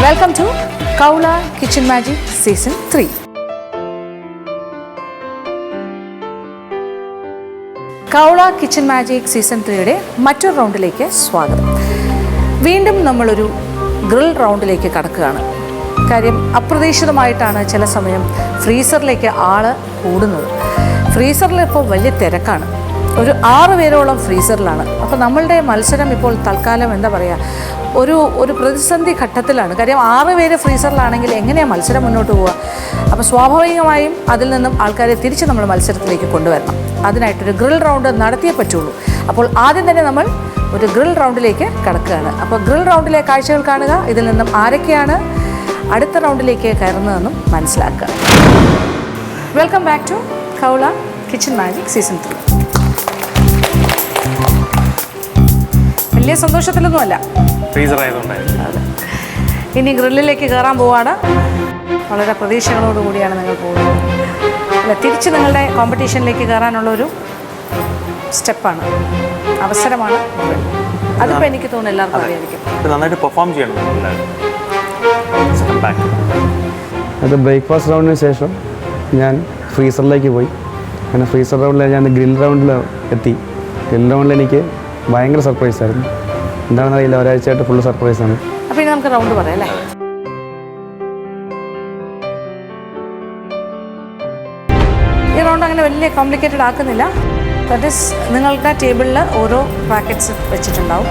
Welcome to Kaula Kitchen Magic Season 3. Kaula Kitchen Magic Season 3യുടെ മറ്റൊരു റൗണ്ടിലേക്ക് സ്വാഗതം. വീണ്ടും നമ്മളൊരു ഗ്രിൽ റൗണ്ടിലേക്ക് കടക്കുകയാണ്. കാര്യം അപ്രതീക്ഷിതമായിട്ടാണ് ചില സമയം ഫ്രീസറിലേക്ക് ആൾ കൂടുന്നത്. ഫ്രീസറിൽ ഇപ്പോൾ വലിയ തിരക്കാണ്. ഒരു 6 പേരോളം ഫ്രീസറിലാണ്. അപ്പോൾ നമ്മളുടെ മത്സരം ഇപ്പോൾ തൽക്കാലം എന്താ പറയുക, ഒരു പ്രതിസന്ധി ഘട്ടത്തിലാണ്. കാര്യം 6 പേര് ഫ്രീസറിലാണെങ്കിൽ എങ്ങനെയാണ് മത്സരം മുന്നോട്ട് പോവുക? അപ്പോൾ സ്വാഭാവികമായും അതിൽ നിന്നും ആൾക്കാരെ തിരിച്ച് നമ്മൾ മത്സരത്തിലേക്ക് കൊണ്ടുവരണം. അതിനായിട്ടൊരു ഗ്രിൽ റൗണ്ട് നടത്തിയേ പറ്റുള്ളൂ. അപ്പോൾ ആദ്യം തന്നെ നമ്മൾ ഒരു ഗ്രിൽ റൗണ്ടിലേക്ക് കടക്കുകയാണ്. അപ്പോൾ ഗ്രിൽ റൗണ്ടിലെ കാഴ്ചകൾ കാണുക, ഇതിൽ നിന്നും ആരൊക്കെയാണ് അടുത്ത റൗണ്ടിലേക്ക് കയറുന്നതെന്നും മനസ്സിലാക്കുക. വെൽക്കം ബാക്ക് ടു കൗള കിച്ചൺ മാജിക് സീസൺ 3. വലിയ സന്തോഷത്തിലൊന്നുമല്ല, ഫ്രീസർ ആയതുകൊണ്ടായിരുന്നു. അതെ. ഇനി ഗ്രില്ലിലേക്ക് കയറാൻ പോവാണ്. വളരെ പ്രതീക്ഷകളോടുകൂടിയാണ് നിങ്ങൾ പോകുന്നത്. അല്ല, തിരിച്ച് നിങ്ങളുടെ കോമ്പറ്റീഷനിലേക്ക് കയറാനുള്ളൊരു സ്റ്റെപ്പാണ്, അവസരമാണ് ഗ്രിൽ. അതിപ്പോൾ എനിക്ക് തോന്നുന്നു എല്ലാവർക്കും അറിയായിരിക്കും. നന്നായിട്ട് പെർഫോം ചെയ്യണം. അത് ബ്രേക്ക്ഫാസ്റ്റ് റൗണ്ടിന് ശേഷം ഞാൻ ഫ്രീസറിലേക്ക് പോയി. അങ്ങനെ ഫ്രീസർ റൗണ്ടിൽ ഞാൻ ഗ്രിൽ റൗണ്ടിൽ എത്തി. ഗ്രിൽ റൗണ്ടിൽ എനിക്ക് ഭയങ്കര സർപ്രൈസ് ആയിരുന്നു. എന്താണെന്ന് അറിയില്ല, ഒരാഴ്ചയായിട്ട് ഫുള്ള് സർപ്രൈസാണ്. അപ്പോൾ ഇനി നമുക്ക് റൗണ്ട് പറയാം അല്ലേ? ഈ റൗണ്ട് അങ്ങനെ വലിയ കോംപ്ലിക്കേറ്റഡ് ആക്കുന്നില്ല. ദാറ്റ് ഈസ്, നിങ്ങളുടെ ടേബിളിൽ ഓരോ പാക്കറ്റ്സ് വെച്ചിട്ടുണ്ടാവും.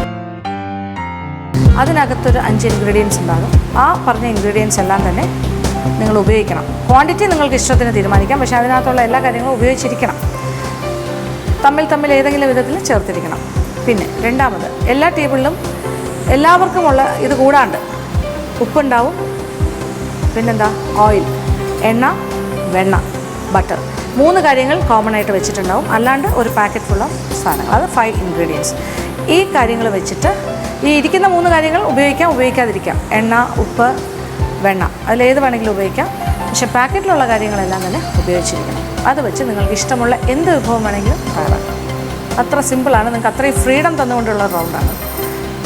അതിനകത്തൊരു 5 ഇൻഗ്രീഡിയൻസ് ഉണ്ടാകും. ആ പറഞ്ഞ ഇൻഗ്രീഡിയൻസ് എല്ലാം തന്നെ നിങ്ങൾ ഉപയോഗിക്കണം. ക്വാണ്ടിറ്റി നിങ്ങൾക്ക് ഇഷ്ടത്തിന് തീരുമാനിക്കാം, പക്ഷേ അതിനകത്തുള്ള എല്ലാ കാര്യങ്ങളും ഉപയോഗിച്ചിരിക്കണം. തമ്മിൽ ഏതെങ്കിലും വിധത്തിൽ ചേർത്തിരിക്കണം. പിന്നെ രണ്ടാമത്, എല്ലാ ടേബിളിലും എല്ലാവർക്കുമുള്ള ഇത് കൂടാണ്ട് ഉപ്പുണ്ടാവും, പിന്നെന്താ, ഓയിൽ, എണ്ണ, വെണ്ണ, ബട്ടർ, 3 കാര്യങ്ങൾ കോമൺ ആയിട്ട് വെച്ചിട്ടുണ്ടാവും. അല്ലാണ്ട് ഒരു പാക്കറ്റ് ഫുൾ ഓഫ് സാധനങ്ങൾ, അത് 5 ഇൻഗ്രീഡിയൻസ്. ഈ കാര്യങ്ങൾ വെച്ചിട്ട് ഈ ഇരിക്കുന്ന 3 കാര്യങ്ങൾ ഉപയോഗിക്കാം, ഉപയോഗിക്കാതിരിക്കാം. എണ്ണ, ഉപ്പ്, വെണ്ണ, അതിലേത് വേണമെങ്കിലും ഉപയോഗിക്കാം. പക്ഷേ പാക്കറ്റിലുള്ള കാര്യങ്ങളെല്ലാം തന്നെ ഉപയോഗിച്ചിരിക്കണം. അത് വെച്ച് നിങ്ങൾക്ക് ഇഷ്ടമുള്ള എന്ത് വിഭവം വേണമെങ്കിലും തയ്യാറാക്കാം. അത്ര സിമ്പിളാണ്. നിങ്ങൾക്ക് അത്രയും ഫ്രീഡം തന്നുകൊണ്ടുള്ള റൗണ്ടാണ്.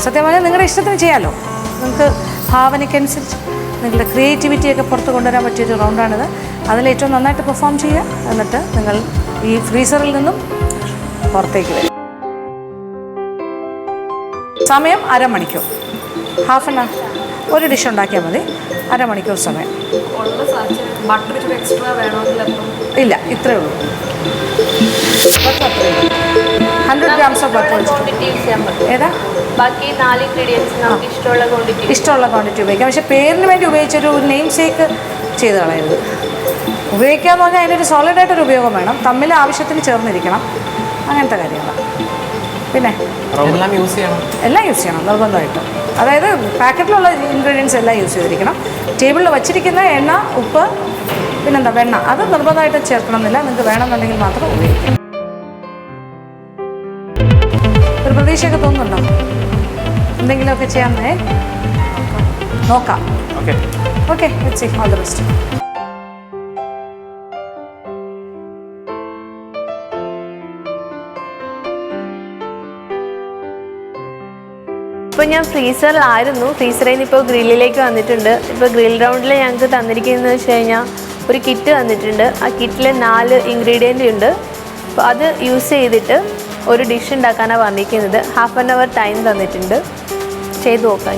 സത്യം പറഞ്ഞാൽ നിങ്ങളുടെ ഇഷ്ടത്തിന് ചെയ്യാമല്ലോ. നിങ്ങൾക്ക് ഭാവനയ്ക്കനുസരിച്ച് നിങ്ങളുടെ ക്രിയേറ്റിവിറ്റിയൊക്കെ പുറത്ത് കൊണ്ടുവരാൻ പറ്റിയൊരു റൗണ്ടാണിത്. അതിലേറ്റവും നന്നായിട്ട് പെർഫോം ചെയ്യുക. എന്നിട്ട് നിങ്ങൾ ഈ ഫ്രീസറിൽ നിന്നും പുറത്തേക്ക് വരും. സമയം അരമണിക്കൂർ, ഹാഫ് ആൻ അവർ. ഒരു ഡിഷ് ഉണ്ടാക്കിയാൽ മതി, അരമണിക്കൂർ സമയം. ഇല്ല, ഇത്രയേ ഉള്ളൂ. 100 grams ഓഫ് ബട്ടർ ഏതാ? ഇഷ്ടമുള്ള ക്വാണ്ടിറ്റി ഉപയോഗിക്കാം. പക്ഷേ പേരിന് വേണ്ടി ഉപയോഗിച്ചൊരു നെയിം സേക്ക് ചെയ്ത് കളയരുത്. ഉപയോഗിക്കാമെന്ന് പറഞ്ഞാൽ അതിനൊരു സോളിഡായിട്ടൊരു ഉപയോഗം വേണം. തമ്മിൽ ആവശ്യത്തിന് ചേർന്നിരിക്കണം. അങ്ങനത്തെ കാര്യങ്ങളാണ്. പിന്നെ എല്ലാം യൂസ് ചെയ്യണം നിർബന്ധമായിട്ട്. അതായത് പാക്കറ്റിലുള്ള ഇൻഗ്രീഡിയൻസ് എല്ലാം യൂസ് ചെയ്തിരിക്കണം. ടേബിളിൽ വച്ചിരിക്കുന്ന എണ്ണ, ഉപ്പ്, പിന്നെന്താ, വെണ്ണ, അത് നിർബന്ധമായിട്ട് ചേർക്കണമെന്നില്ല. നിങ്ങൾക്ക് വേണമെന്നുണ്ടെങ്കിൽ മാത്രം ഉപയോഗിക്കാം. ഒരു പ്രതീക്ഷയൊക്കെ തോന്നുന്നുണ്ടോ? എന്തെങ്കിലുമൊക്കെ ചെയ്യാമെന്നേ നോക്കാം. Okay, let's see. All the best. ഇപ്പോൾ ഞാൻ ഫ്രീസറിലായിരുന്നു. ഫ്രീസറിൽ നിന്ന് ഇപ്പോൾ ഗ്രില്ലിലേക്ക് വന്നിട്ടുണ്ട്. ഇപ്പോൾ ഗ്രിൽ റൗണ്ടിൽ ഞങ്ങൾക്ക് തന്നിരിക്കുന്നതെന്ന് വെച്ച് കഴിഞ്ഞാൽ ഒരു കിറ്റ് തന്നിട്ടുണ്ട്. ആ കിറ്റിൽ 4 ഇൻഗ്രീഡിയൻ്റ് ഉണ്ട്. അപ്പോൾ അത് യൂസ് ചെയ്തിട്ട് ഒരു ഡിഷ് ഉണ്ടാക്കാനാണ് പറഞ്ഞിരിക്കുന്നത്. ഹാഫ് ആൻ അവർ ടൈം തന്നിട്ടുണ്ട്. ചെയ്ത് നോക്കാം.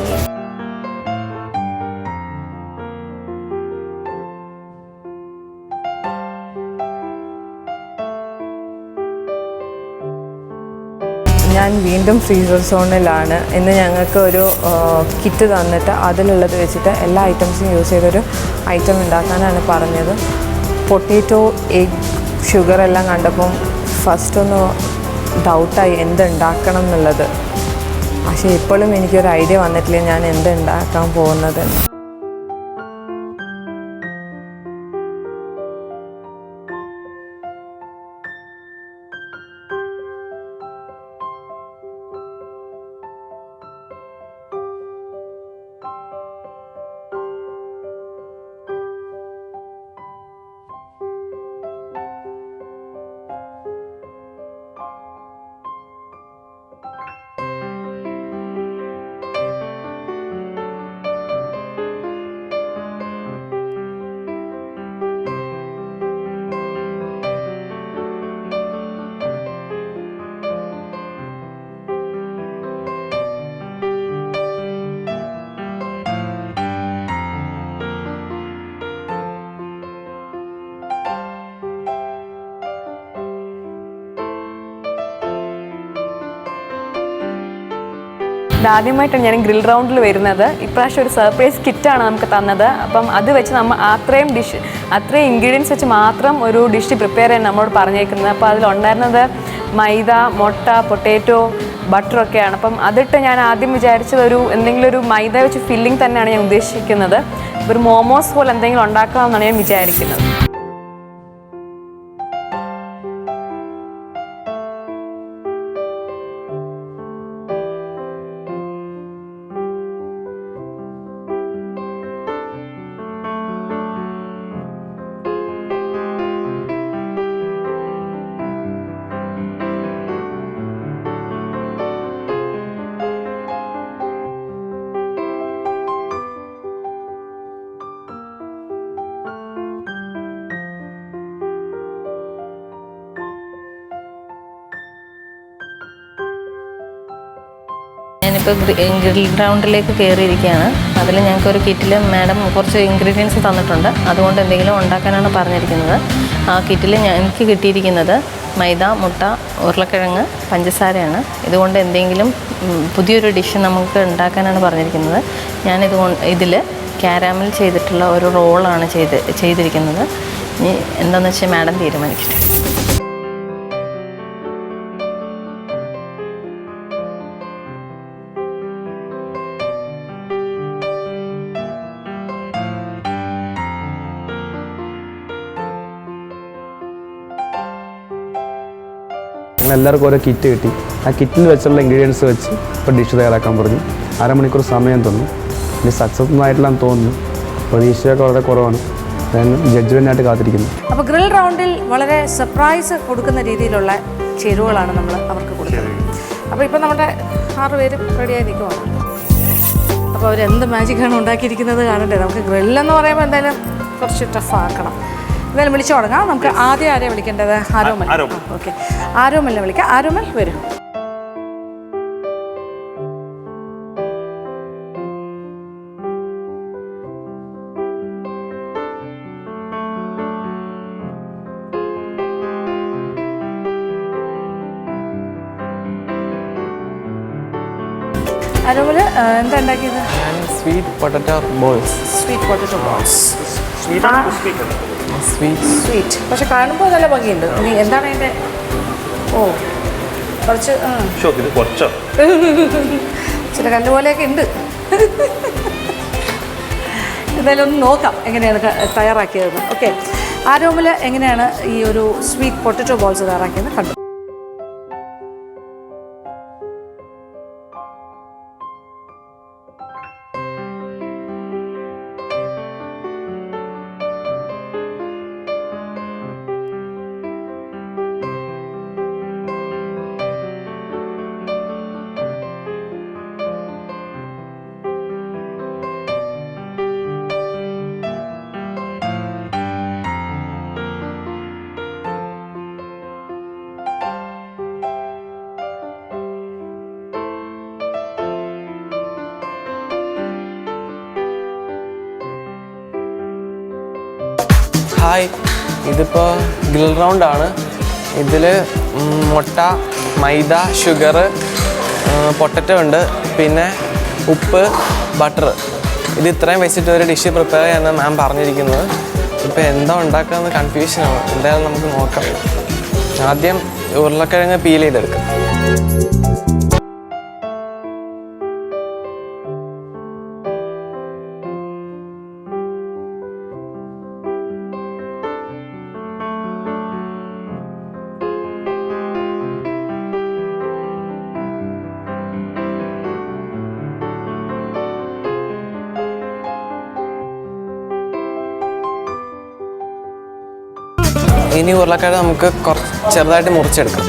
ഞാൻ വീണ്ടും ഫ്രീസർ സോണിലാണ്. ഇന്ന് ഞങ്ങൾക്ക് ഒരു കിറ്റ് തന്നിട്ട് അതിലുള്ളത് വെച്ചിട്ട് എല്ലാ ഐറ്റംസും യൂസ് ചെയ്തൊരു ഐറ്റം ഉണ്ടാക്കാനാണ് പറഞ്ഞത്. പൊട്ടേറ്റോ, എഗ്, ഷുഗർ എല്ലാം കണ്ടപ്പം ഫസ്റ്റ് ഒന്ന് ഡൗട്ടായി എന്തുണ്ടാക്കണം എന്നുള്ളത്. പക്ഷേ ഇപ്പോഴും എനിക്കൊരു ഐഡിയ വന്നിട്ടില്ല ഞാൻ എന്തുണ്ടാക്കാൻ പോകുന്നതെന്ന്. ഇതാദ്യമായിട്ടാണ് ഞാൻ ഗ്രിൽ റൗണ്ടിൽ വരുന്നത്. ഇപ്രാവശ്യം ഒരു സർപ്രൈസ് കിറ്റാണ് നമുക്ക് തന്നത്. അപ്പം അത് വെച്ച് നമ്മൾ അത്രയും ഇൻഗ്രീഡിയൻസ് വെച്ച് മാത്രം ഒരു ഡിഷ് പ്രിപ്പയർ ചെയ്യാൻ നമ്മളോട് പറഞ്ഞേക്കുന്നത്. അപ്പോൾ അതിലുണ്ടായിരുന്നത് മൈദ, മുട്ട, പൊട്ടാറ്റോ, ബട്ടറൊക്കെയാണ്. അപ്പം അതിട്ട് ഞാൻ ആദ്യം വിചാരിച്ചത് എന്തെങ്കിലും ഒരു മൈദ വെച്ച് ഫില്ലിംഗ് തന്നെയാണ് ഞാൻ ഉദ്ദേശിക്കുന്നത്. ഒരു മോമോസ് പോലെ എന്തെങ്കിലും ഉണ്ടാക്കാമെന്നാണ് ഞാൻ വിചാരിക്കുന്നത്. ഞാനിപ്പോൾ ഗ്രിൽ റൗണ്ടിലേക്ക് കയറിയിരിക്കുകയാണ്. അതിൽ ഞങ്ങൾക്കൊരു കിറ്റിൽ മാഡം കുറച്ച് ഇൻഗ്രീഡിയൻസ് തന്നിട്ടുണ്ട്. അതുകൊണ്ട് എന്തെങ്കിലും ഉണ്ടാക്കാനാണ് പറഞ്ഞിരിക്കുന്നത്. ആ കിറ്റിൽ എനിക്ക് കിട്ടിയിരിക്കുന്നത് മൈദ, മുട്ട, ഉരുളക്കിഴങ്ങ്, പഞ്ചസാരയാണ്. ഇതുകൊണ്ട് എന്തെങ്കിലും പുതിയൊരു ഡിഷ് നമുക്ക് ഉണ്ടാക്കാനാണ് പറഞ്ഞിരിക്കുന്നത്. ഇതിൽ കാരാമൽ ചെയ്തിട്ടുള്ള ഒരു റോളാണ് ചെയ്തിരിക്കുന്നത്. ഇനി എന്താണെന്ന് വെച്ചാൽ മാഡം തീരുമാനിക്കട്ടെ. എല്ലാവർക്കും ഓരോ കിറ്റ് കിട്ടി. ആ കിറ്റിൽ വെച്ചുള്ള ഇൻഗ്രീഡിയൻസ് വെച്ച് ഇപ്പോൾ ഡിഷ് തയ്യാറാക്കാൻ പറഞ്ഞു. അരമണിക്കൂർ സമയം തന്നു. ഇനി സക്സസ്ഫുൾ ആയിട്ടില്ലാന്ന് തോന്നുന്നു. പ്രതീക്ഷയൊക്കെ വളരെ കുറവാണ്. ഞാൻ ജഡ്ജ്മെൻറ്റായിട്ട് കാത്തിരിക്കുന്നു. അപ്പോൾ ഗ്രിൽ റൗണ്ടിൽ വളരെ സർപ്രൈസ് കൊടുക്കുന്ന രീതിയിലുള്ള ചേരുവകളാണ് നമ്മൾ അവർക്ക് കൊടുക്കുന്നത്. അപ്പോൾ ഇപ്പോൾ നമ്മുടെ 6 പേരും റെഡിയായി നിൽക്കുവാണ്. അപ്പോൾ അവരെന്ത് മാജിക്കാണ് ഉണ്ടാക്കിയിരിക്കുന്നത് കാണണ്ടേ. നമുക്ക് ഗ്രില്ലെന്ന് പറയുമ്പോൾ എന്തായാലും കുറച്ച് ടഫാക്കണം. എന്തായാലും വിളിച്ചു തുടങ്ങാം. നമുക്ക് ആദ്യം ആരെയാണ് വിളിക്കേണ്ടത്? ആരോമൽ. ഓക്കെ, ആരോമലിനെ വിളിക്കാം. ആരോമൽ വരും. ആരോമൽ എന്താ ഉണ്ടാക്കിയത്? Sweet potato balls. Sweet potato balls. Sweet പക്ഷെ കാണുമ്പോൾ നല്ല ഭംഗിയുണ്ട്. ഇനി എന്താണ് അതിൻ്റെ? കുറച്ച് ചില കല്ല് പോലെയൊക്കെ ഉണ്ട്. എന്തായാലും ഒന്ന് നോക്കാം എങ്ങനെയാണ് തയ്യാറാക്കിയതെന്ന്. ഓക്കെ, ആരോമൽ എങ്ങനെയാണ് ഈ ഒരു സ്വീറ്റ് പൊട്ടറ്റോ ബോൾസ് തയ്യാറാക്കിയെന്ന് കണ്ടു. ഹായ്, ഇതിപ്പോൾ ഗ്രിൽ റൗണ്ടാണ്. ഇതിൽ മുട്ട, മൈദ, ഷുഗർ, പൊട്ടറ്റോ ഉണ്ട്, പിന്നെ ഉപ്പ്, ബട്ടർ. ഇത് ഇത്രയും വെച്ചിട്ട് ഒരു ഡിഷ് പ്രിപ്പയർ ചെയ്യാനാണ് മാം പറഞ്ഞിരിക്കുന്നത്. ഇപ്പോൾ എന്താ ഉണ്ടാക്കുകയെന്ന് കൺഫ്യൂഷനാണ്. എന്തായാലും നമുക്ക് നോക്കാം. ആദ്യം ഉരുളക്കിഴങ്ങ് പീൽ ചെയ്തെടുക്കാം. ഇനി ഉരുളക്കിഴങ്ങ് നമുക്ക് ചെറുതായിട്ട് മുറിച്ചെടുക്കാം.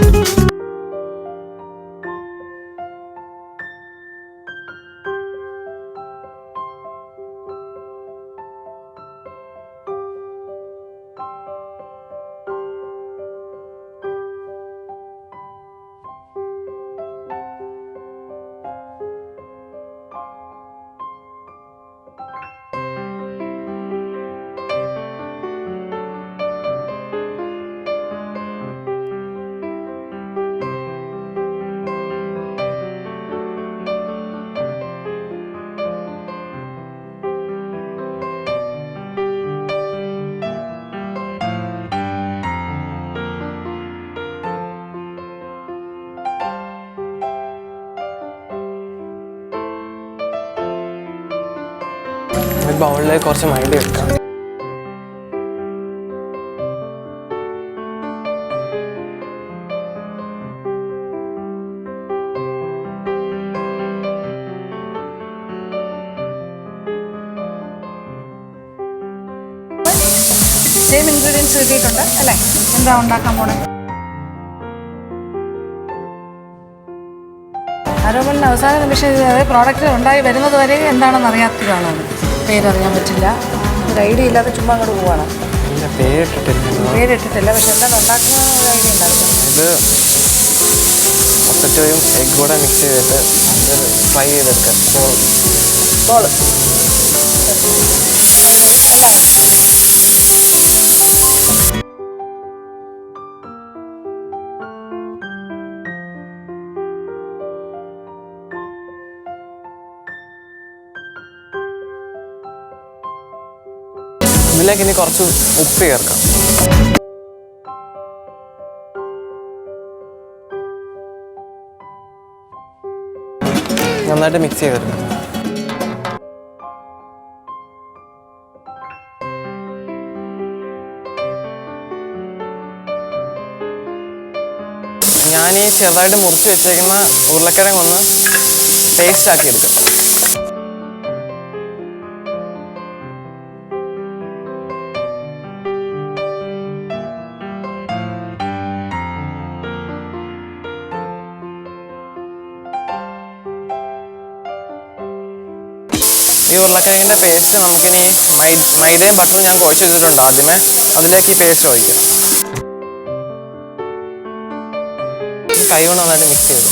ഒരു ബൗളിലേക്ക് കുറച്ച് മൈദ വെക്കാം. സെയിം ഇൻഗ്രീഡിയൻസ് കിട്ടിയിട്ടുണ്ട് അല്ലേ? എന്താ ഉണ്ടാക്കാൻ പോണേ? ആരോമലിന് അവസാന നിമിഷം അതേ പ്രോഡക്റ്റ് ഉണ്ടായി വരുന്നത് വരെ എന്താണെന്ന് അറിയാത്തതാണ്. പേരറിയാൻ പറ്റില്ല, ഒരു ഐഡിയ ഇല്ലാതെ ചുമ്മാ അങ്ങോട്ട് പോവാണ്. പേരിട്ടിട്ടില്ല, പക്ഷെ എന്താണ് ഉണ്ടാക്കുന്നതെന്ന് ഒരു ഐഡിയ ഉണ്ടായിരുന്നു. ഇത് പൊട്ടറ്റോയും എഗ് കൂടെ മിക്സ് ചെയ്തിട്ട് ഫ്രൈ ചെയ്തെടുക്കാം. ബോള് ഇതിലേക്ക് ഇനി കുറച്ച് ഉപ്പ് ചേർക്കാം. നന്നായിട്ട് മിക്സ് ചെയ്തെടുക്കാം. ഞാൻ ഈ ചെറുതായിട്ട് മുറിച്ച് വെച്ചേക്കുന്ന ഉരുളക്കിഴങ്ങ് ഒന്ന് പേസ്റ്റ് ആക്കി എടുക്കാം. ഈ ഉരുളക്കിഴങ്ങിൻ്റെ പേസ്റ്റ് നമുക്കിനി മൈദയും ബട്ടറും ഞാൻ കുഴച്ച് വെച്ചിട്ടുണ്ട് ആദ്യമേ, അതിലേക്ക് ഈ പേസ്റ്റ് ഒഴിക്കാം. കൈ കൊണ്ട് നന്നായിട്ട് മിക്സ് ചെയ്തു.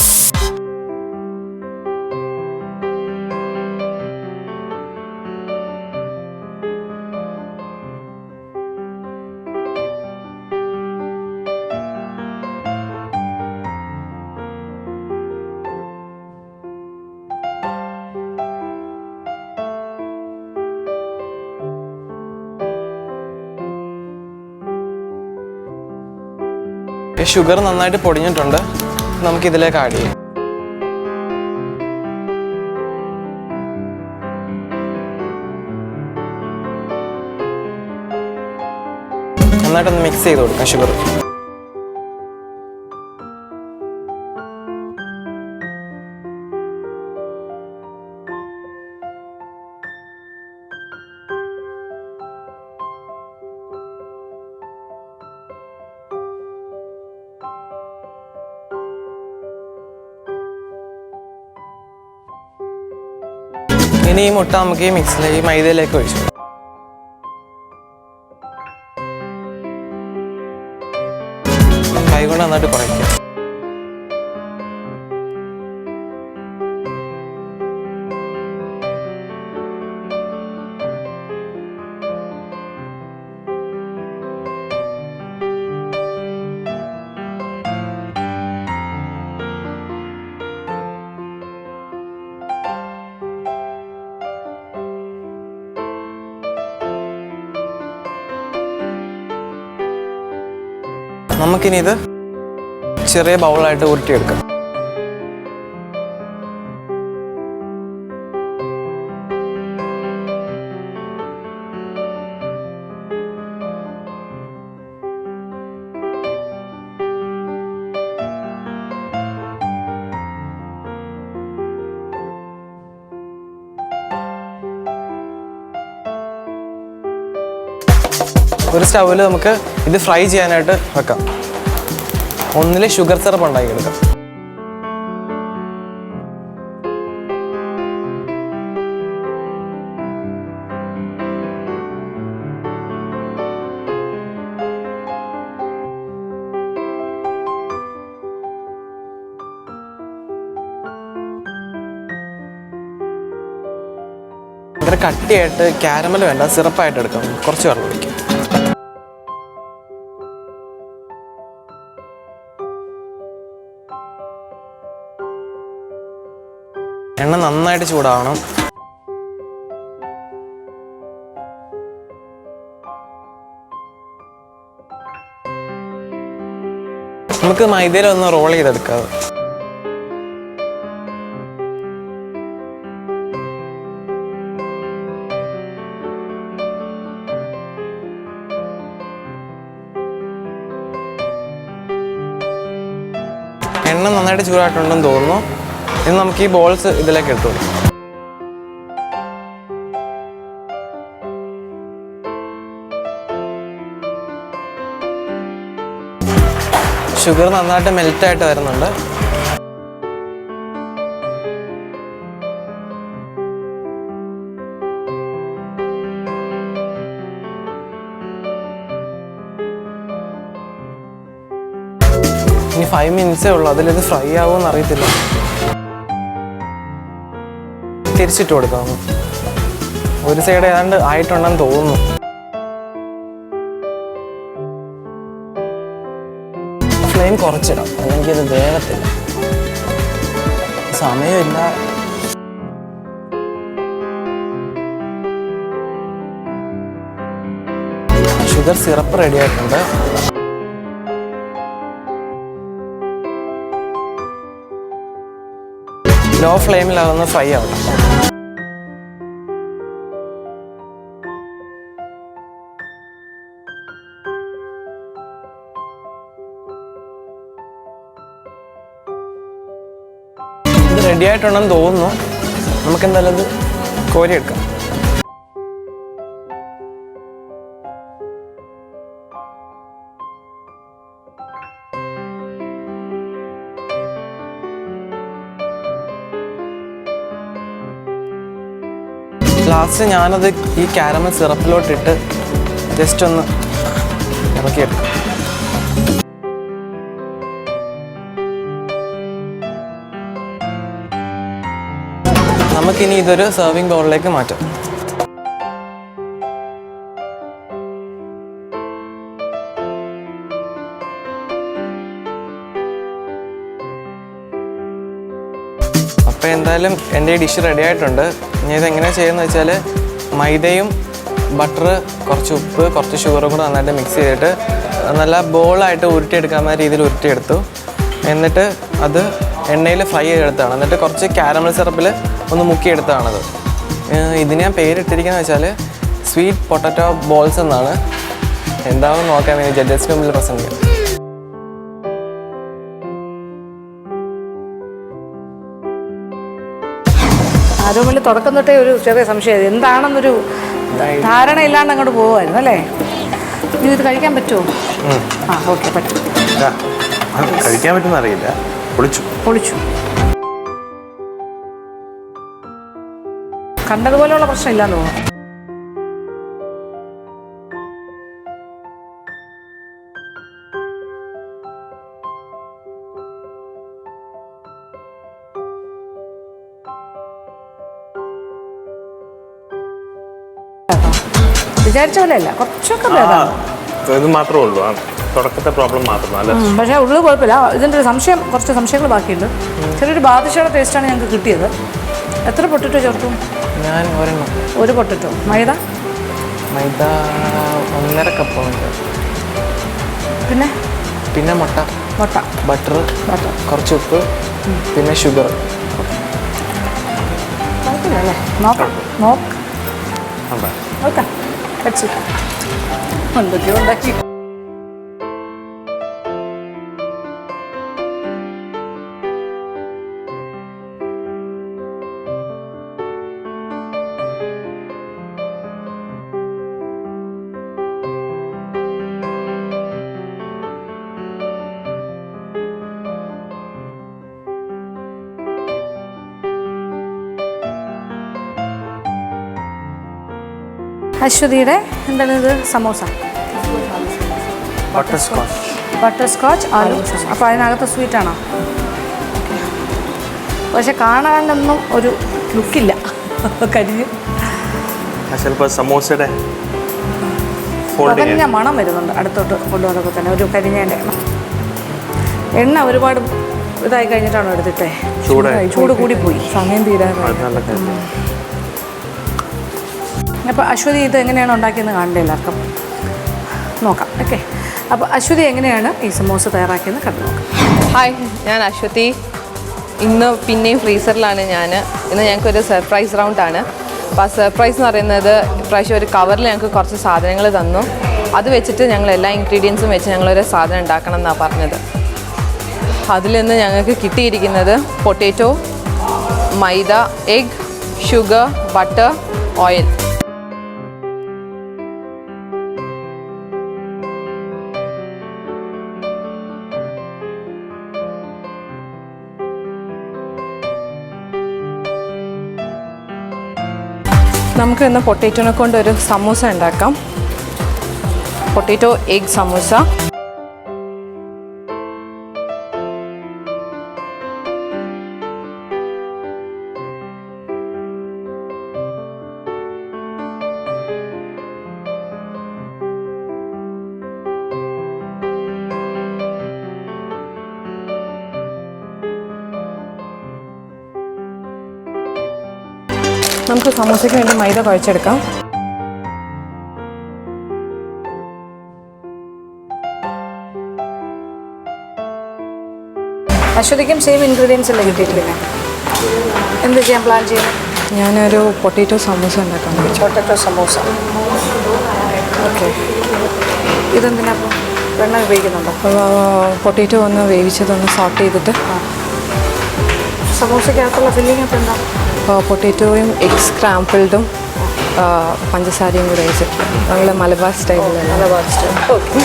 ഷുഗർ നന്നായിട്ട് പൊടിഞ്ഞിട്ടുണ്ട്, നമുക്കിതിലേക്ക് ആഡ് ചെയ്യാം. നന്നായിട്ടൊന്ന് മിക്സ് ചെയ്ത് കൊടുക്കാം ഷുഗർ. ഇനി ഈ മുട്ട നമുക്ക് ഈ മിക്സിലേക്ക് ഈ മൈദയിലേക്ക് ഒഴിച്ചു. കൈ കൊണ്ട് നന്നായിട്ട് കുഴയ്ക്കുക. നമുക്കിനി ഇത് ചെറിയ ബൗളായിട്ട് ഉരുട്ടിയെടുക്കാം. ഒരു സ്റ്റൗവിൽ നമുക്ക് ഇത് ഫ്രൈ ചെയ്യാനായിട്ട് വെക്കാം. ഒന്നിൽ ഷുഗർ സിറപ്പ് ഉണ്ടാക്കിയെടുക്കാം. ഭയങ്കര കട്ടിയായിട്ട് കാരമൽ വേണ്ട, സിറപ്പായിട്ട് എടുക്കാം. കുറച്ച് വെള്ളം ഒഴിക്കാം. എണ്ണ നന്നായിട്ട് ചൂടാവണം. നമുക്ക് മൈദയിലൊന്ന് റോൾ ചെയ്തെടുക്കാം. എണ്ണ നന്നായിട്ട് ചൂടായിട്ടുണ്ടെന്ന് തോന്നുന്നു. ഇനി നമുക്ക് ഈ ബോൾസ് ഇതിലേക്ക് ഇട്ടു കൊടുക്കാം. ഷുഗർ നന്നായിട്ട് മെൽറ്റായിട്ട് വരുന്നുണ്ട്. ഇനി 5 മിനിറ്റ്സേ ഉള്ളൂ. അതിലിത് ഫ്രൈ ആവുമെന്ന് അറിയത്തില്ല. തിരിച്ചിട്ട് കൊടുക്കാം. ഒരു സൈഡ് ഏതാണ്ട് ആയിട്ടുണ്ടെന്ന് തോന്നുന്നു. ഫ്ലെയിം കുറച്ചിടാം, എനിക്കത് വേഗത്തില്ല, സമയമില്ല. ഷുഗർ സിറപ്പ് റെഡി ആയിട്ടുണ്ട്. ലോ ഫ്ലെയിമിൽ അതൊന്ന് ഫ്രൈ ആവും. ഇത് റെഡി ആയിട്ടുണ്ടെന്ന് തോന്നുന്നു. നമുക്ക് എന്തായാലും അത് കോരിയെടുക്കാം. ലാസ്റ്റ് ഞാനത് ഈ കാരമൽ സിറപ്പിലോട്ടിട്ട് ജസ്റ്റ് ഒന്ന് ഇറക്കിയെടുക്കാം. നമുക്കിനി ഇതൊരു സെർവിങ് ബൗളിലേക്ക് മാറ്റാം. അപ്പോൾ എന്തായാലും എൻ്റെ ഈ ഡിഷ് റെഡി ആയിട്ടുണ്ട്. ഇനി ഇതെങ്ങനെയാണ് ചെയ്യുന്നത് വെച്ചാൽ മൈദയും ബട്ടർ, കുറച്ച് ഉപ്പ്, കുറച്ച് ഷുഗറും കൂടെ നന്നായിട്ട് മിക്സ് ചെയ്തിട്ട് നല്ല ബോളായിട്ട് ഉരുട്ടിയെടുക്കാവുന്ന രീതിയിൽ ഉരുട്ടിയെടുത്തു. എന്നിട്ട് അത് എണ്ണയിൽ ഫ്രൈ ചെയ്തെടുത്താണ്. എന്നിട്ട് കുറച്ച് കാരമൽ സിറപ്പിൽ ഒന്ന് മുക്കിയെടുത്തതാണത്. ഇതിന് ഞാൻ പേരിട്ടിരിക്കുന്നത് വെച്ചാൽ സ്വീറ്റ് പൊട്ടറ്റോ ബോൾസ് എന്നാണ്. എന്താണെന്ന് നോക്കാൻ വേണ്ടി ജഡ്ജസിന് മുമ്പിൽ പ്രസൻറ്റ് ചെയ്യാം. ആരോമിൽ തുടക്കം തൊട്ടേ ഒരു ചെറിയ സംശയം എന്താണെന്നൊരു ധാരണയില്ലാണ്ട് അങ്ങോട്ട് പോകുമായിരുന്നു അല്ലേ? ഇത് കഴിക്കാൻ പറ്റുമോ? ആ ഓക്കെ, പറ്റും. കഴിക്കാൻ പറ്റുന്ന അറിയില്ല. പൊളിച്ചു. കണ്ടതുപോലെയുള്ള പ്രശ്നമില്ലാന്ന് തോന്നുന്നു. വിചാരിച്ച പോലെ അല്ല, കുറച്ചൊക്കെ ഭേദമാണ്. ഇത് മാത്രമേ ഉള്ളൂ, തുടക്കത്തെ പ്രോബ്ലം മാത്രമല്ല. പക്ഷേ ഉള്ളത് കുഴപ്പമില്ല. ഇതിൻ്റെ ഒരു സംശയം, കുറച്ച് സംശയങ്ങൾ ബാക്കിയുണ്ട്. ചെറിയൊരു ബാദുഷയുടെ ടേസ്റ്റാണ് ഞങ്ങൾക്ക് കിട്ടിയത്. എത്ര പൊട്ടറ്റോ ചേർത്തു? ഞാൻ ഒരു പൊട്ടറ്റോ. മൈദ 1.5 കപ്പ്. പിന്നെ മുട്ട, ബട്ടർ, കുറച്ച് ഉപ്പ്, പിന്നെ ഷുഗർ. കുഴപ്പമില്ല അല്ലേ? നോക്കാം. എന്തൊക്കെയോ ഉണ്ടാക്കി. അശ്വതിയുടെ എന്താണ് ഇത്? Samosa, butter scotch aloo. അപ്പോൾ അതിനകത്ത് സ്വീറ്റാണോ? പക്ഷെ കാണാനൊന്നും ഒരു ലുക്കില്ല, കരിഞ്ഞ്. ചിലപ്പോൾ സമോസയുടെ കരിഞ്ഞ മണം വരുന്നുണ്ട് അടുത്തോട്ട് കൊണ്ടുവന്നപ്പോൾ തന്നെ. ഒരു കരിഞ്ഞേൻ്റെ എണ്ണ ഒരുപാട് ഇതായി കഴിഞ്ഞിട്ടാണോ എടുത്തിട്ടേ? ചൂട് കൂടി പോയി, സമയം തീരാൻ. അപ്പോൾ അശ്വതി ഇത് എങ്ങനെയാണ് ഉണ്ടാക്കിയെന്ന് കാണണ്ടേ എല്ലാവർക്കും? നോക്കാം. ഓക്കെ, അപ്പോൾ അശ്വതി എങ്ങനെയാണ് ഈ സമോസ തയ്യാറാക്കിയെന്ന് കണ്ടു നോക്കാം. ഹായ്, ഞാൻ അശ്വതി. ഇന്ന് പിന്നെയും ഫ്രീസറിലാണ് ഞാൻ. ഇന്ന് ഞങ്ങൾക്കൊരു സർപ്രൈസ് റൗണ്ടാണ്. അപ്പോൾ ആ സർപ്രൈസ് എന്ന് പറയുന്നത് ഇപ്രാവശ്യം ഒരു കവറിൽ ഞങ്ങൾക്ക് കുറച്ച് സാധനങ്ങൾ തന്നു. അത് വെച്ചിട്ട് ഞങ്ങൾ എല്ലാ ഇൻഗ്രീഡിയൻസും വെച്ച് ഞങ്ങളൊരു സാധനം ഉണ്ടാക്കണം എന്നാണ് പറഞ്ഞത്. അതിൽ നിന്ന് ഞങ്ങൾക്ക് കിട്ടിയിരിക്കുന്നത് പൊട്ടാറ്റോ, മൈദ, എഗ്, ഷുഗർ, ബട്ടർ, ഓയിൽ. നമുക്ക് ഇന്ന് പൊട്ടാറ്റോനെ കൊണ്ടൊരു സമൂസ ഉണ്ടാക്കാം. Potato egg samosa. നമുക്ക് സമൂസയ്ക്ക് വേണ്ടി മൈദ കുഴച്ചെടുക്കാം. അശ്വതിക്കും സെയിം ഇൻഗ്രീഡിയൻസ് അല്ലേ കിട്ടിയിട്ടില്ലേ? എന്ത് ചെയ്യാൻ പ്ലാൻ ചെയ്യുന്നത്? ഞാനൊരു പൊട്ടാറ്റോ സമൂസ ഉണ്ടാക്കാൻ വെച്ചു. പൊട്ടാറ്റോ സമൂസ. ഓക്കെ. ഇതെന്തിനാ അപ്പോൾ വെണ്ണ ഉപയോഗിക്കുന്നുണ്ടോ? പൊട്ടാറ്റോ ഒന്ന് വേവിച്ചതൊന്ന് സോട്ട് ചെയ്തിട്ട് സമൂസയ്ക്കകത്തുള്ള ഫില്ലിംഗ് ഒക്കെ എന്താ? പൊട്ടാറ്റോയും എഗ് സ്ക്രാമ്പിൾഡും പഞ്ചസാരയും കൂടെ വെച്ചിട്ട് നമ്മൾ മലബാർ സ്റ്റൈലിലല്ല. മലബാർ സ്റ്റൈൽ. ഓക്കെ.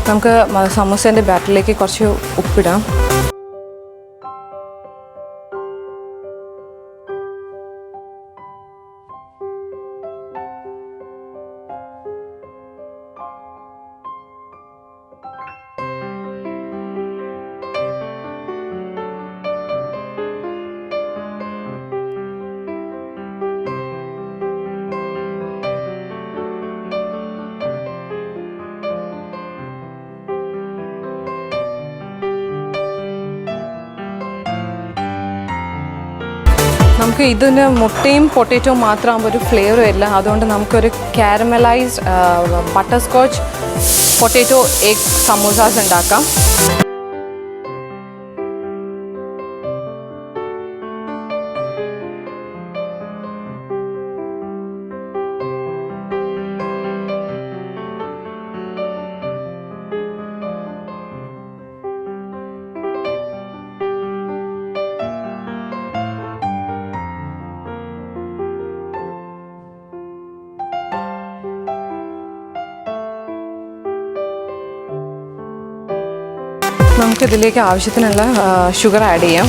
നമുക്ക് സമൂസേൻ്റെ ബാറ്ററിലേക്ക് കുറച്ച് ഉപ്പിടാം. നമുക്ക് ഇതിന് മുട്ടയും പൊട്ടാറ്റോ മാത്രമാകുമ്പോൾ ഒരു ഫ്ലേവറും ഇല്ല. അതുകൊണ്ട് നമുക്കൊരു caramelised butterscotch potato egg samosas ഉണ്ടാക്കാം. നമുക്കിതിലേക്ക് ആവശ്യത്തിനുള്ള ഷുഗർ ആഡ് ചെയ്യാം.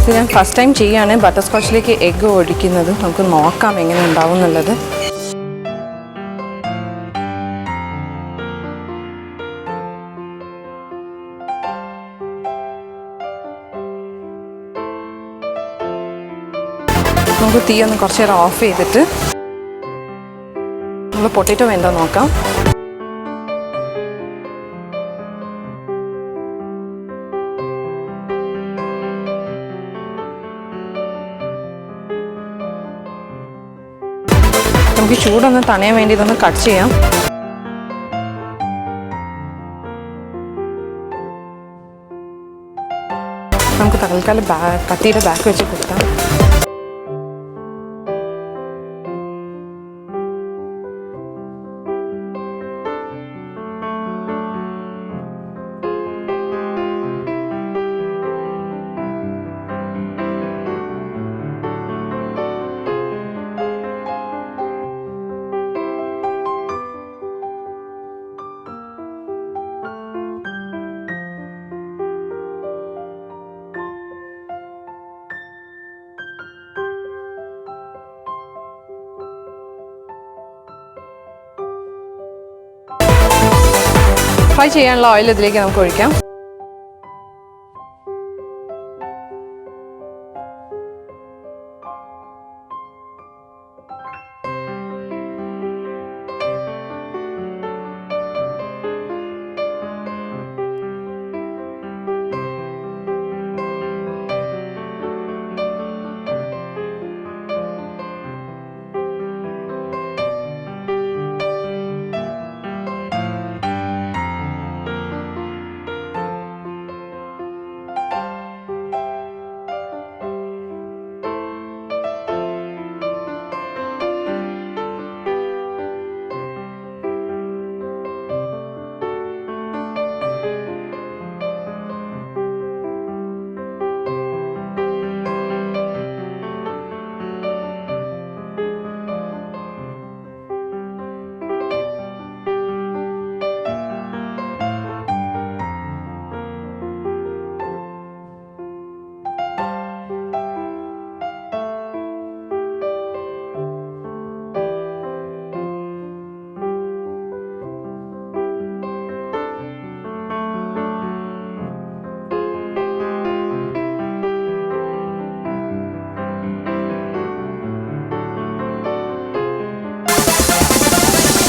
ഇത് ഞാൻ ഫസ്റ്റ് ടൈം ചെയ്യുകയാണ് ബട്ടർ സ്കോച്ചിലേക്ക് എഗ്ഗ് ഒഴിക്കുന്നത്. നമുക്ക് നോക്കാം എങ്ങനെ ഉണ്ടാവും എന്നുള്ളത്. നമുക്ക് തീ ഒന്ന് കുറച്ച് നേരം ഓഫ് ചെയ്തിട്ട് നമ്മൾ പൊട്ടാറ്റോ വെന്തോ നോക്കാം. നമുക്ക് ചൂടൊന്ന് തണയാൻ വേണ്ടി ഇതൊന്ന് കട്ട് ചെയ്യാം. നമുക്ക് തൽക്കാലം കത്തിയുടെ ബാക്ക് വെച്ച് കൊടുക്കാം. ഫ്രൈ ചെയ്യാനുള്ള ഓയിൽ ഇതിലേക്ക് നമുക്ക് ഒഴിക്കാം.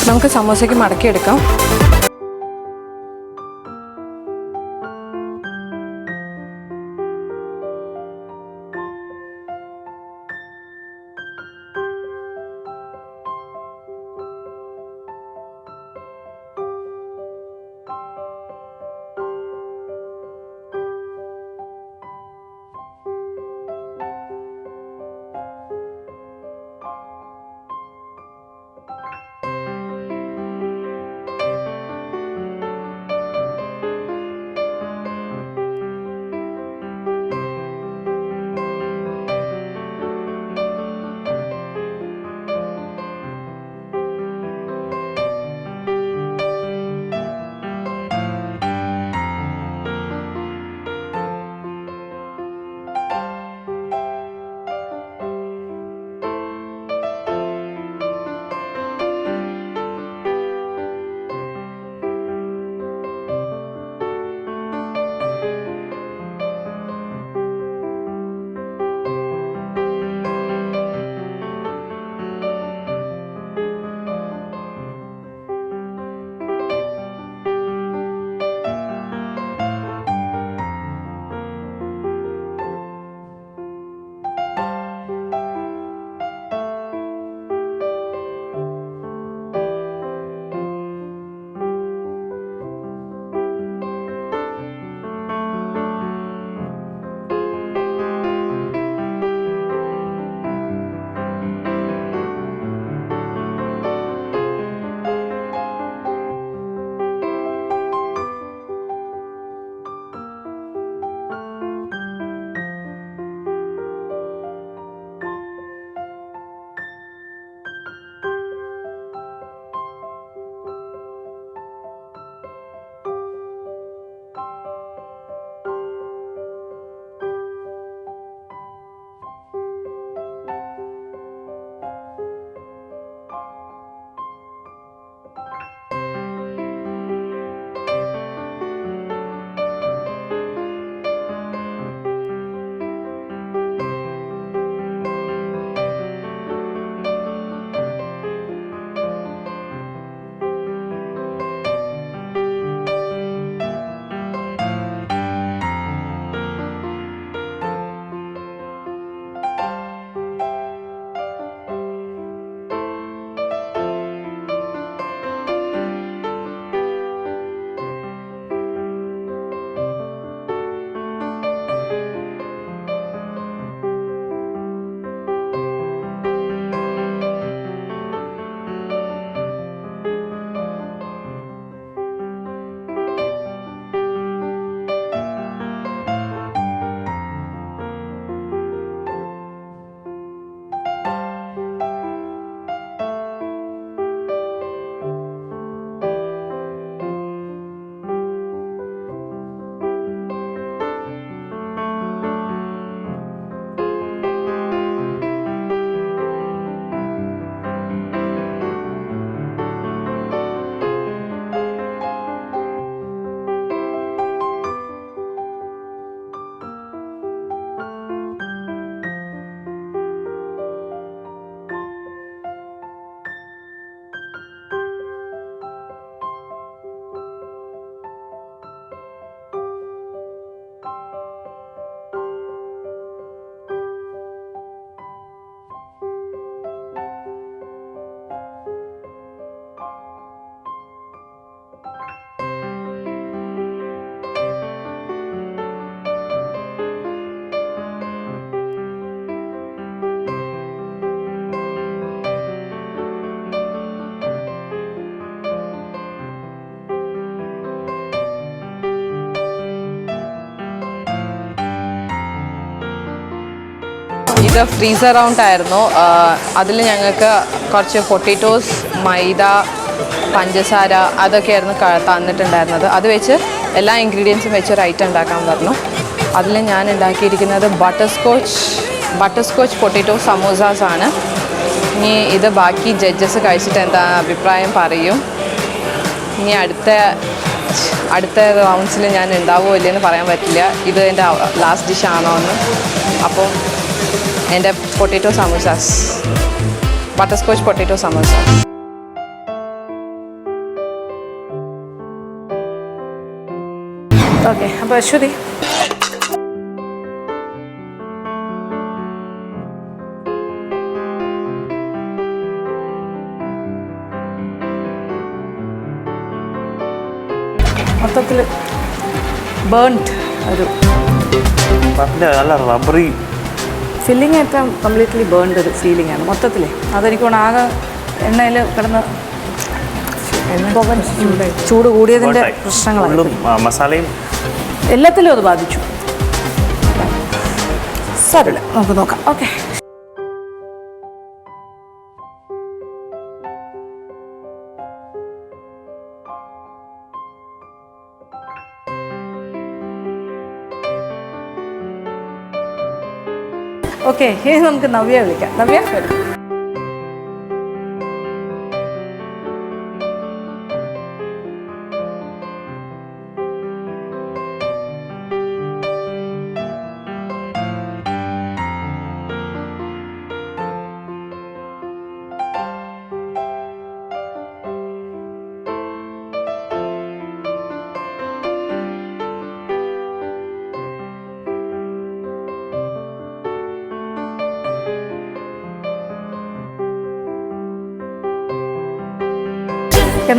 നമുക്ക് സമോസയ്ക്ക് മടക്കിയെടുക്കാം. ഇത് ഫ്രീസർ റൗണ്ട് ആയിരുന്നു. അതിൽ ഞങ്ങൾക്ക് കുറച്ച് പൊട്ടറ്റോസ്, മൈദ, പഞ്ചസാര അതൊക്കെയായിരുന്നു തന്നിട്ടുണ്ടായിരുന്നത്. അത് വെച്ച് എല്ലാ ഇൻഗ്രീഡിയൻസും വെച്ച് ഒരു ഐറ്റം ഉണ്ടാക്കാൻ പറഞ്ഞു. അതിൽ ഞാൻ ഉണ്ടാക്കിയിരിക്കുന്നത് ബട്ടർ സ്കോച്ച് പൊട്ടറ്റോ സമോസാസ് ആണ്. ഇനി ഇത് ബാക്കി ജഡ്ജസ് കഴിച്ചിട്ട് എന്താ അഭിപ്രായം പറയും. ഇനി അടുത്ത റൗണ്ട്സിൽ ഞാൻ ഉണ്ടാവുമോ ഇല്ലയെന്ന് പറയാൻ പറ്റില്ല. ഇത് എൻ്റെ ലാസ്റ്റ് ഡിഷ് ആണോ എന്ന്. അപ്പം എൻ്റെ potato samosas, butterscotch potato samosas. Okay, അപ്പോൾ അശ്വതി മൊത്തത്തിൽ ബേൺഡ് ഒരു നല്ല റബ്ബറി ഫില്ലിങ് ഏറ്റവും കംപ്ലീറ്റ്ലി ബേൺഡ് ഒരു ഫീലിംഗ് ആണ് മൊത്തത്തിൽ. അതെനിക്ക് ആകെ എണ്ണയിൽ കിടന്ന് ചൂട് കൂടിയതിൻ്റെ പ്രശ്നങ്ങളാണ്. മസാലയും എല്ലാത്തിലും അത് ബാധിച്ചു. സാരമില്ല, നമുക്ക് നോക്കാം. ഓക്കെ, ഓക്കെ, ഇനി നമുക്ക് നവ്യ വിളിക്കാം. നവ്യ വരും.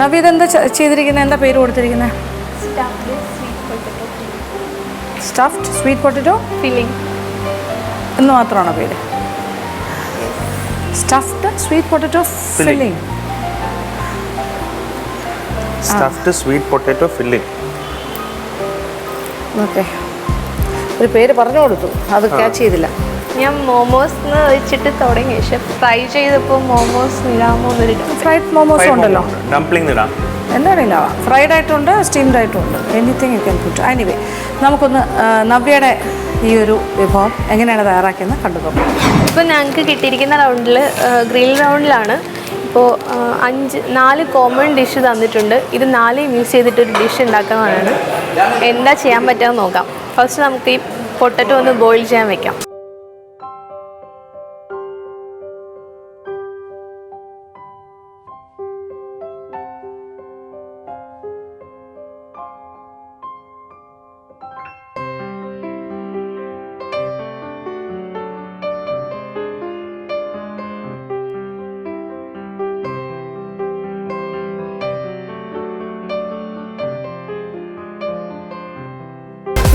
നവ്യ ഇതെന്താ ചെയ്തിരിക്കുന്നത്? എന്താ പേര് കൊടുത്തിരിക്കുന്നത്? സ്റ്റഫ്ഡ് സ്വീറ്റ് പൊട്ടറ്റോ ഫില്ലിംഗ് എന്ന് മാത്രമാണോ പേര്? Stuffed sweet potato filling. Stuffed sweet potato filling. Okay, ഒരു പേര് പറഞ്ഞു കൊടുത്തു, അത് ക്യാച്ച് ചെയ്തില്ല. ഞാൻ മോമോസ് വെച്ചിട്ട് തുടങ്ങി, പക്ഷെ ഫ്രൈ ചെയ്തപ്പോൾ മോമോസ് ഇടാമോ എന്നൊരു ഫ്രൈഡ് മോമോസ് ഉണ്ടല്ലോ, ഡംപ്ലിംഗ് ഇടാം, എന്താണെങ്കിലും ആവാം. ഫ്രൈഡ് ആയിട്ടുണ്ട്, സ്റ്റീംഡ് ആയിട്ടുണ്ട്, anything you can put. Anyway, നമുക്കൊന്ന് നവ്യയുടെ ഈ ഒരു വിഭവം എങ്ങനെയാണ് തയ്യാറാക്കിയെന്ന് കണ്ടുപോകാം. ഇപ്പോൾ ഞങ്ങൾക്ക് കിട്ടിയിരിക്കുന്ന റൗണ്ടിൽ ഗ്രിൽ റൗണ്ടിലാണ്. ഇപ്പോൾ 4 കോമൺ ഡിഷ് തന്നിട്ടുണ്ട്. ഇത് 4 യൂസ് ചെയ്തിട്ടൊരു ഡിഷ് ഉണ്ടാക്കുന്നതാണ്. എന്താ ചെയ്യാൻ പറ്റുമെന്ന് നോക്കാം. ഫസ്റ്റ് നമുക്ക് ഈ പൊട്ടറ്റോ ഒന്ന് ബോയിൽ ചെയ്യാൻ വെക്കാം.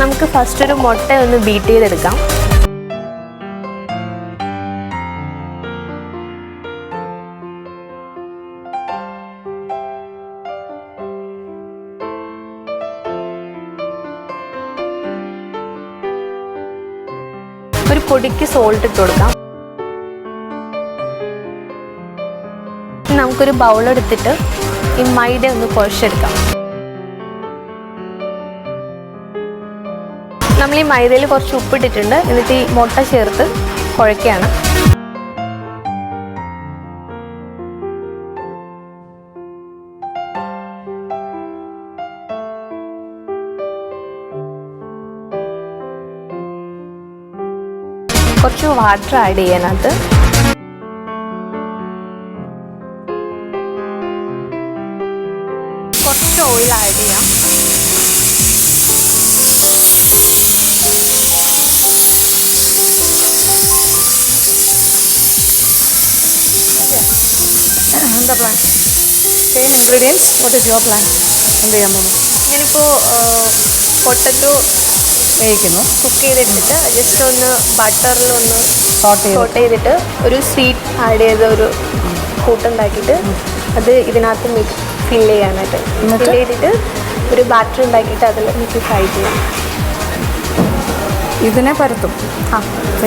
നമുക്ക് ഫസ്റ്റ് ഒരു മുട്ട ഒന്ന് ബീറ്റ് ചെയ്തെടുക്കാം. ഒരു പൊടിക്ക് സോൾട്ട് ഇട്ട് കൊടുക്കാം. നമുക്കൊരു ബൗളെടുത്തിട്ട് ഈ മൈദ ഒന്ന് കുഴച്ചെടുക്കാം. നമ്മൾ ഈ മൈദയിൽ കുറച്ച് ഉപ്പിട്ടിട്ടുണ്ട്. എന്നിട്ട് ഈ മുട്ട ചേർത്ത് കുഴയ്ക്കുകയാണ്. കുറച്ച് വാട്ടർ ആഡ് ചെയ്യാനകത്ത്. കുറച്ച് ഓയിൽ ആഡ് ചെയ്യാം. എന്താ plan? Same ingredients. What is your plan? എന്ത് ചെയ്യാൻ പോകുന്നു? ഞാനിപ്പോൾ പൊട്ടറ്റോ വേവിക്കുന്നു. കുക്ക് ചെയ്തിട്ടിട്ട് ജസ്റ്റ് ഒന്ന് ബട്ടറിലൊന്ന് സോട്ട് ചെയ്തിട്ട് ഒരു സ്വീറ്റ് ആഡ് ചെയ്ത ഒരു കൂട്ടുണ്ടാക്കിയിട്ട് അത് ഇതിനകത്ത് ഫില്ല് ചെയ്യാനായിട്ട് ഫില്ല് ചെയ്തിട്ട് ഒരു ബാറ്റർ ഉണ്ടാക്കിയിട്ട് അതിൽ നമുക്ക് ഫ്രൈ ചെയ്യാം. ഇതിനെ പരത്തും.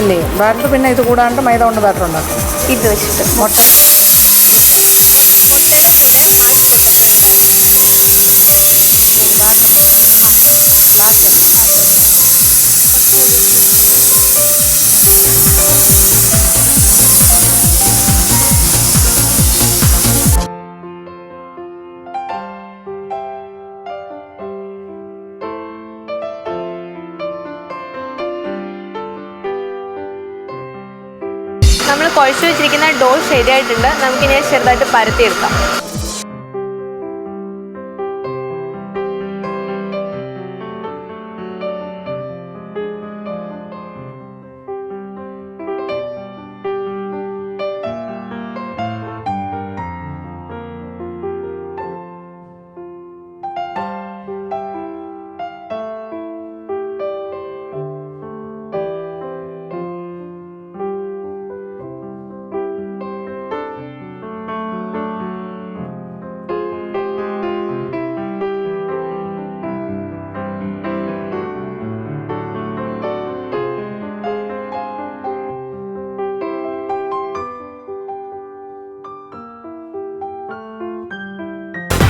ഇല്ലേ, ബാറ്റർ പിന്നെ ഇത് കൂടാണ്ട് മൈദ കൊണ്ട് ബാറ്റർ ഉണ്ടാക്കും. ഇത് വെച്ചിട്ട് മുട്ട നമ്മൾ കുഴച്ച് വെച്ചിരിക്കുന്ന ഡോ ശരിയായിട്ടുണ്ട്. നമുക്കിനി ചെറുതായിട്ട് പരത്തിയെടുക്കാം.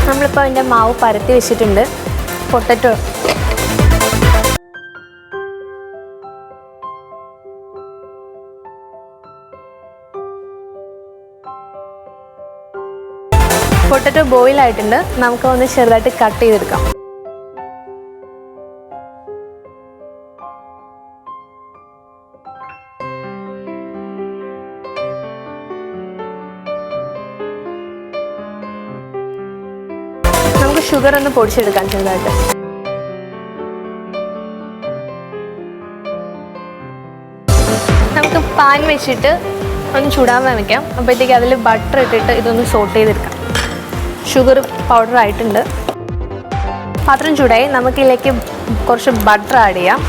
നമ്മളിപ്പോൾ അതിൻ്റെ മാവ് പരത്തി വെച്ചിട്ടുണ്ട്. പൊട്ടറ്റോ ബോയിൽ ആയിട്ടുണ്ട്. നമുക്ക് ഒന്ന് ചെറുതായിട്ട് കട്ട് ചെയ്തെടുക്കാം. നമുക്ക് ഷുഗർ ഒന്ന് പൊടിച്ചെടുക്കാം ചെറുതായിട്ട്. നമുക്ക് പാൻ വെച്ചിട്ട് ഒന്ന് ചൂടാൻ വയ്ക്കാം. അപ്പോഴത്തേക്ക് അതിൽ ബട്ടർ ഇട്ടിട്ട് ഇതൊന്ന് സോട്ട് ചെയ്തെടുക്കാം. ഷുഗർ പൗഡർ ആയിട്ടുണ്ട്. പാത്രം ചൂടായി. നമുക്കിതിലേക്ക് കുറച്ച് ബട്ടർ ആഡ് ചെയ്യാം.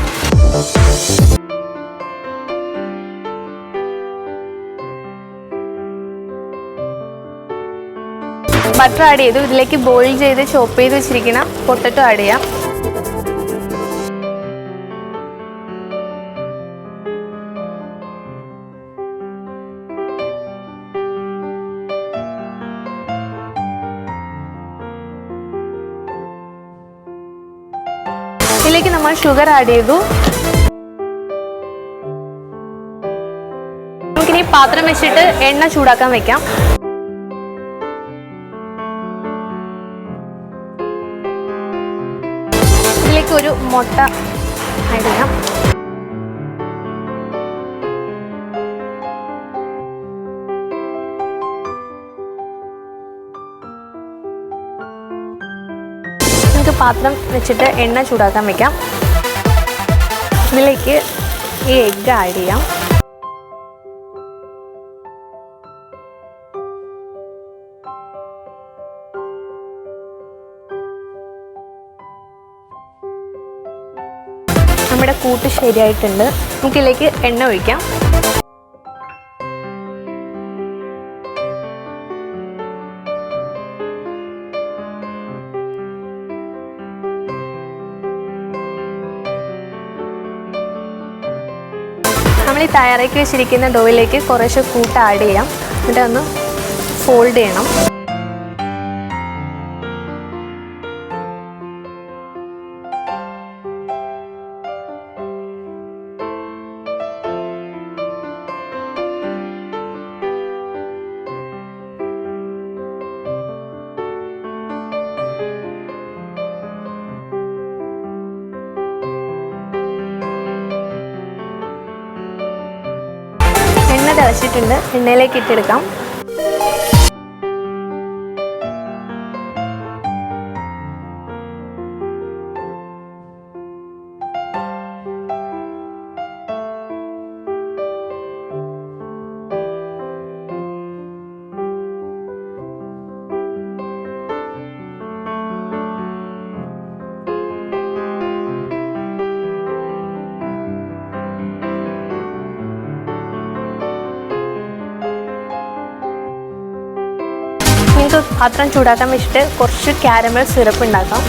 ബട്ടർ ആഡ് ചെയ്തു. ഇതിലേക്ക് ബോയിൽ ചെയ്ത് ചോപ്പ് ചെയ്ത് വെച്ചിരിക്കുന്ന പൊട്ടറ്റോ ആഡ് ചെയ്യാം. ഇതിലേക്ക് നമ്മൾ ഷുഗർ ആഡ് ചെയ്തു. നമുക്കിനി പാത്രം വെച്ചിട്ട് എണ്ണ ചൂടാക്കാൻ വെക്കാം. ഇതിലേക്ക് ഒരു മുട്ട ആഡ് ചെയ്യാം. നമുക്ക് പാത്രം വെച്ചിട്ട് എണ്ണ ചൂടാക്കാൻ വെക്കാം. ഇതിലേക്ക് ഈ എഗ്ഗ് ആഡ് ചെയ്യാം. നമ്മുടെ കൂട്ട് ശരിയായിട്ടുണ്ട്. നമുക്കിതിലേക്ക് എണ്ണ ഒഴിക്കാം. നമ്മൾ ഈ തയ്യാറാക്കി വെച്ചിരിക്കുന്ന ഡോയിലേക്ക് കുറേശ്ശെ കൂട്ട് ആഡ് ചെയ്യാം. എന്നിട്ട് ഒന്ന് ഫോൾഡ് ചെയ്യണം. എണ്ണ തിളച്ചിട്ടുണ്ട്. എണ്ണയിലേക്ക് ഇട്ടെടുക്കാം. നമുക്ക് പാത്രം ചൂടാക്കാൻ വെച്ചിട്ട് കുറച്ച് കാരമൽ സിറപ്പ് ഉണ്ടാക്കാം.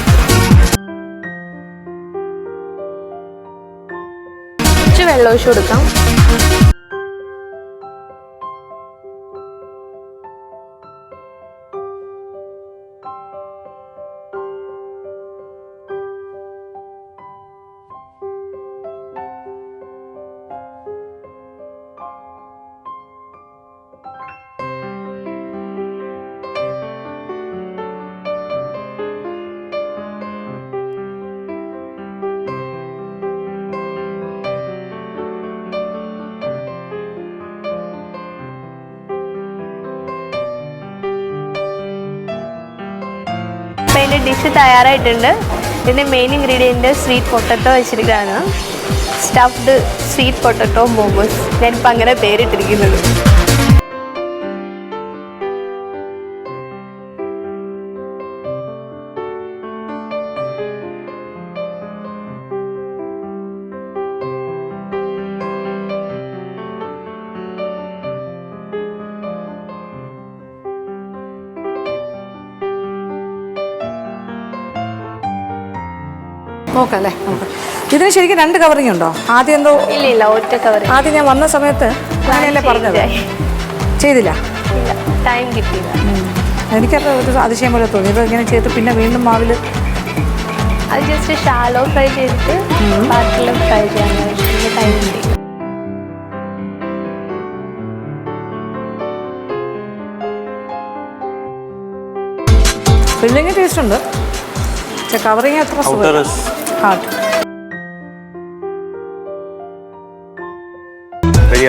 ഇച്ചിരി വെള്ളം ഒഴിച്ച് കൊടുക്കാം. അപ്പോൾ എൻ്റെ ഡിഷ് തയ്യാറായിട്ടുണ്ട്. ഇതിൻ്റെ മെയിൻ ഇൻഗ്രീഡിയൻറ്റ് സ്വീറ്റ് പൊട്ടറ്റോ വെച്ചിരിക്കുകയാണ്. Stuffed sweet potato momos. ഞാനിപ്പോൾ അങ്ങനെ പേരിട്ടിരിക്കുന്നത്. നോക്കാം അല്ലേ? നോക്കാം. ഇതിന് ശരിക്കും 2 കവറിങ് ഉണ്ടോ? ആദ്യം എന്തോ ഇല്ല ഒറ്റ കവർ. ആദ്യം ഞാൻ വന്ന സമയത്ത് അങ്ങനെയല്ലേ പറഞ്ഞത്? ചെയ്തില്ല, ഇല്ല, ടൈം കിട്ടിയില്ല. എനിക്കത് ഒരു അതിശയം പോലെ തോന്നി. ഇത് ഇങ്ങനെ ചെയ്തിട്ട് പിന്നെ വീണ്ടും മാവിൽ അത് ജസ്റ്റ് ഷാലോ ഫ്രൈ ചെയ്തിട്ട് ബാക്കിയുള്ള ഫ്രൈ ചെയ്യാൻ ടൈം കിട്ടി. ഫില്ലിങ് ടേസ്റ്റ് ഉണ്ട്, പക്ഷെ കവറിങ് അത്ര Outer is ഹാർഡ്. ready.